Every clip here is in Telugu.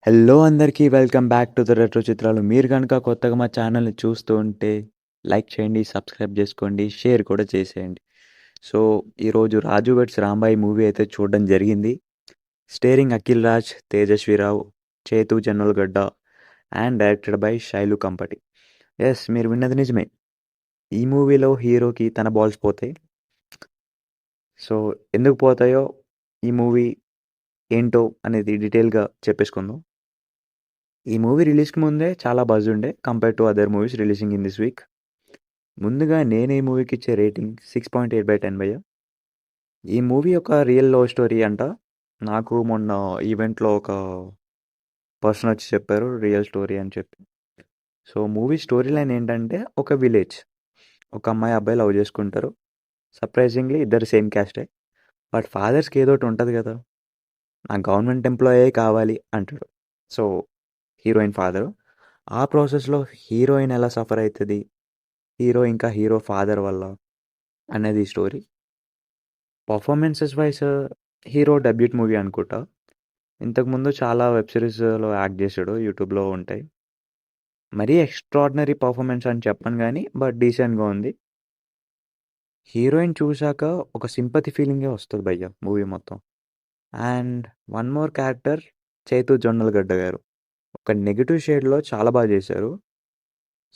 హలో అందరికీ welcome back to the retro చిత్రాలు. మీరు గనుక కొత్తగా మా ఛానల్‌ని చూస్తూ ఉంటే లైక్ చేయండి, సబ్స్క్రైబ్ చేసుకోండి, షేర్ కూడా చేసేయండి. సో, ఈరోజు 'రాజు వెడ్స్ రాంబాయి' మూవీ అయితే చూడడం జరిగింది. Steering Akhil Raj, Tejaswi Rao, Chetu Jannalagadda and directed by Sailu Kampati. Yes, మీరు విన్నది నిజమే. ఈ మూవీలో హీరోకి తన బాల్స్ పోతాయి. సో, ఎందుకు పోతాయో ఈ మూవీ ఏంటో అనేది డీటెయిల్‌గా చెప్పేసుకుందాం. ఈ మూవీ రిలీజ్‌కి ముందే చాలా బజ్ ఉండే compare to other movies releasing in this week. ముందుగా నేను ఈ మూవీకి ఇచ్చే రేటింగ్ 6.8/10 భయ్యా. ఈ మూవీ ఒక రియల్ లవ్ స్టోరీ అంట. నాకు మొన్న ఈవెంట్‌లో ఒక పర్సన్ వచ్చి చెప్పారు రియల్ స్టోరీ అని చెప్పి. సో, మూవీ స్టోరీ లైన్ ఏంటంటే ఒక విలేజ్. ఒక అమ్మాయి, అబ్బాయి లవ్ చేసుకుంటారు. సర్ప్రైజింగ్‌లీ ఇద్దరు సేమ్ క్యాస్టే. బట్ ఫాదర్స్‌కి ఏదోకటి ఉంటది కదా! నాకు గవర్నమెంట్ ఎంప్లాయే కావాలి అంటాడు. So, heroine father. ఆ ప్రాసెస్‌లో హీరోయిన్ ఎలా సఫర్ అయితది, హీరో ఇంకా హీరో ఫాదర్ వల్ల అనేది story. Performances wise hero debut movie అనుకుంటా. ఇంతకుముందు చాలా వెబ్ సిరీస్‌లో యాక్ట్ చేశాడు. యూట్యూబ్‌లో ఉంటాయి. మరీ ఎక్స్ట్రార్డినరీ పర్ఫార్మెన్స్ అని చెప్పను గానీ, బట్ డీసెంట్‌గా ఉంది. హీరోయిన్ చూశాక ఒక సింపతి ఫీలింగే వస్తది భయ్యా మూవీ మొత్తం. And one more character Chaitu Jonnalagadda గారు. ఒక నెగెటివ్ షేడ్‌లో చాలా బాగా చేశారు.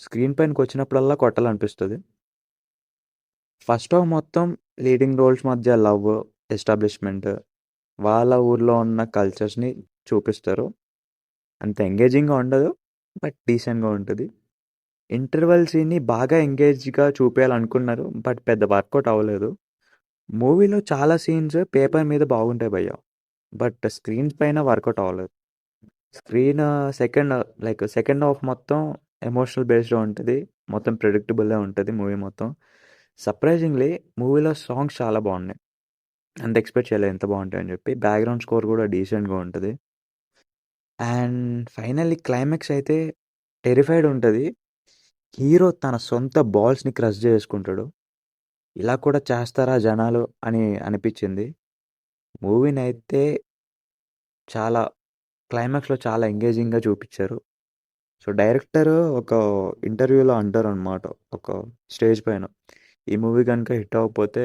స్క్రీన్ పైనకొచ్చినప్పుడల్లా కొట్టాలనిపిస్తది. ఫస్ట్ హాఫ్ మొత్తం లీడింగ్ రోల్స్ మధ్య లవ్, ఎస్టాబ్లిష్మెంట్, వాళ్ళ ఊర్లో ఉన్న కల్చర్స్‌ని చూపిస్తారు. అంత ఎంగేజింగ్‌గా ఉండదు. బట్ డీసెంట్‌గా ఉంటది. ఇంటర్వెల్ సీన్‌ని బాగా ఎంగేజ్‌గా చూపియాలనుకున్నారు. బట్ పెద్ద వర్కౌట్ అవ్వలేదు. మూవీలో చాలా సీన్స్ పేపర్ మీద బాగుంటాయి భయ్యా. బట్ స్క్రీన్ పైన వర్కౌట్ అవ్వలేదు. స్క్రీన్ సెకండ్ సెకండ్ హాఫ్ మొత్తం ఎమోషనల్ బేస్డ్‌లో ఉంటది. మొత్తం ప్రెడిక్టబుల్‌గా ఉంటది మూవీ మొత్తం. సర్ప్రైజింగ్‌లీ మూవీలో సాంగ్స్ చాలా బాగున్నాయి. అంత ఎక్స్‌పెక్ట్ చేయలేదు ఎంత బాగుంటాయని చెప్పి. బ్యాక్‌గ్రౌండ్ స్కోర్ కూడా డీసెంట్‌గా ఉంటది. అండ్ ఫైనల్లీ క్లైమాక్స్ అయితే టెర్రిఫైడ్ ఉంటది. హీరో తన సొంత బాల్స్‌ని క్రష్ చేసుకుంటాడు. ఇలా కూడా చేస్తారా జనాలు అని అనిపించింది. మూవీనైతే చాలా క్లైమాక్స్‌లో చాలా ఎంగేజింగ్‌గా చూపిచ్చారు. సో, డైరెక్టర్ ఒక ఇంటర్వ్యూలో అంటారనమాట. ఒక స్టేజ్ పైన. ఈ మూవీ గనుక హిట్ అవ్వకపోతే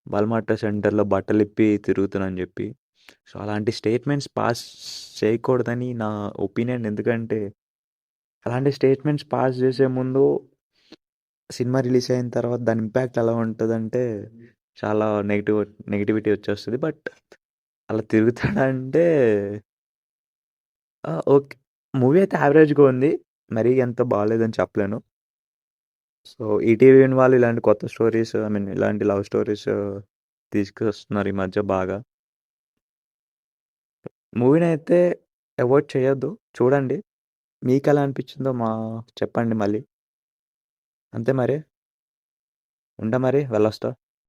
బల్మాట్ట సెంటర్‌లో బట్టలిప్పి తిరుగుతానని జెప్పి. సో, అలాంటి స్టేట్మెంట్స్ పాస్ చేయకూడదని నా ఒపీనియన్. ఎందుకంటే, అలాంటి స్టేట్మెంట్స్ పాస్ చేసే ముందు సినిమా రిలీజ్ అయిన తర్వాత దాని ఇంపాక్ట్ ఎలా ఉంటదంటే, చాలా నెగటివిటీ వచ్చేస్తది. బట్ అలా తిరుగుతాడంటే ఓకే. మూవీ అయితే యావరేజ్‌గా ఉంది. మరీ అంత బాలేదని చెప్పలేను. సో, ఈటీవీ వాళ్ళు ఇలాంటి కొత్త స్టోరీస్, ఐ మీన్ ఇలాంటి లవ్ స్టోరీస్ తీసుకొస్తున్నారు ఈ మధ్య బాగా. మూవీనైతే అవాయిడ్ చేయొద్దు. చూడండి. మీకెలా అనిపించిందో చెప్పండి మళ్ళీ. అంతే మరి. ఉంటా మరి. వెళ్ళొస్తా.